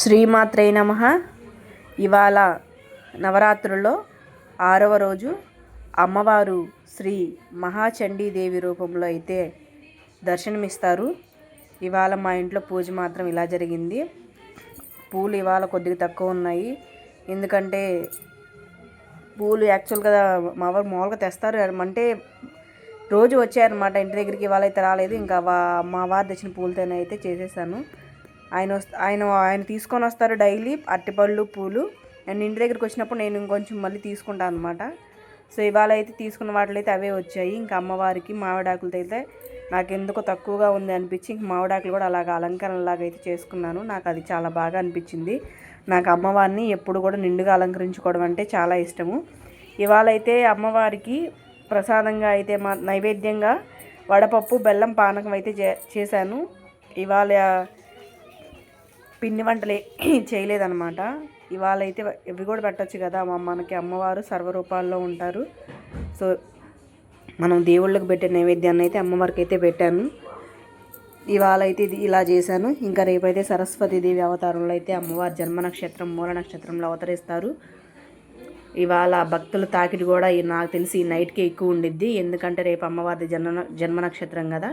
శ్రీమాత్రే నమః. ఇవాళ నవరాత్రుల్లో 6వ రోజు అమ్మవారు శ్రీ మహాచండీదేవి రూపంలో అయితే దర్శనమిస్తారు. ఇవాళ మా ఇంట్లో పూజ మాత్రం ఇలా జరిగింది. పూలు ఇవాళ కొద్దిగా తక్కువ ఉన్నాయి, ఎందుకంటే పూలు యాక్చువల్గా మా వారు మామూలుగా తెస్తారు అంటే రోజు వచ్చాయన్నమాట ఇంటి దగ్గరికి. ఇవాళ అయితే రాలేదు. ఇంకా మా వారు తెచ్చిన పూలతోనైతే చేసేసాను. ఆయన తీసుకొని వస్తారు డైలీ అరటిపళ్ళు, పూలు. నేను ఇంటి దగ్గరికి వచ్చినప్పుడు నేను ఇంకొంచెం మళ్ళీ తీసుకుంటాను అనమాట. సో ఇవాళ అయితే తీసుకున్న వాటిలో అయితే అవే వచ్చాయి. ఇంకా అమ్మవారికి మామిడాకులతో అయితే నాకు ఎందుకో తక్కువగా ఉంది అనిపించి ఇంక మామిడాకులు కూడా అలాగ అలంకరణలాగా అయితే చేసుకున్నాను. నాకు అది చాలా బాగా అనిపించింది. నాకు అమ్మవారిని ఎప్పుడు కూడా నిండుగా అలంకరించుకోవడం అంటే చాలా ఇష్టము. ఇవాళ అయితే అమ్మవారికి ప్రసాదంగా అయితే నైవేద్యంగా వడపప్పు, బెల్లం పానకం అయితే చేశాను. ఇవాళ పిండి వంటలు చేయలేదన్నమాట. ఇవాళ అయితే ఇవి కూడా పెట్టచ్చు కదా, మనకి అమ్మవారు సర్వరూపాల్లో ఉంటారు. సో మనం దేవుళ్ళకి పెట్టే నైవేద్యాన్ని అయితే అమ్మవారికి అయితే పెట్టాను. ఇవాళ అయితే ఇది ఇలా చేశాను. ఇంకా రేపైతే సరస్వతీదేవి అవతారంలో అయితే అమ్మవారు జన్మ నక్షత్రం, మూల నక్షత్రంలో అవతరిస్తారు. ఇవాళ భక్తుల తాకిడి కూడా నాకు తెలిసి నైట్కే ఎక్కువ ఉండిద్ది, ఎందుకంటే రేపు అమ్మవారి జన్మ నక్షత్రం కదా.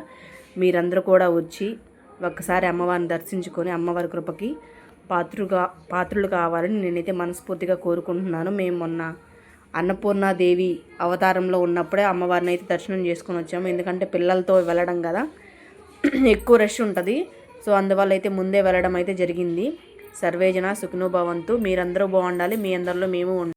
మీరందరూ కూడా వచ్చి ఒక్కసారి అమ్మవారిని దర్శించుకొని అమ్మవారి కృపకి పాత్రులు కావాలని నేనైతే మనస్ఫూర్తిగా కోరుకుంటున్నాను. మేము మొన్న అన్నపూర్ణాదేవి అవతారంలో ఉన్నప్పుడే అమ్మవారిని అయితే దర్శనం చేసుకొని వచ్చాము, ఎందుకంటే పిల్లలతో వెళ్ళడం కదా, ఎక్కువ రష్ ఉంటుంది. సో అందువల్ల అయితే ముందే వెళ్ళడం అయితే జరిగింది. సర్వేజన సుఖినో భవంతు. మీరందరూ బాగుండాలి, మీ అందరిలో మేము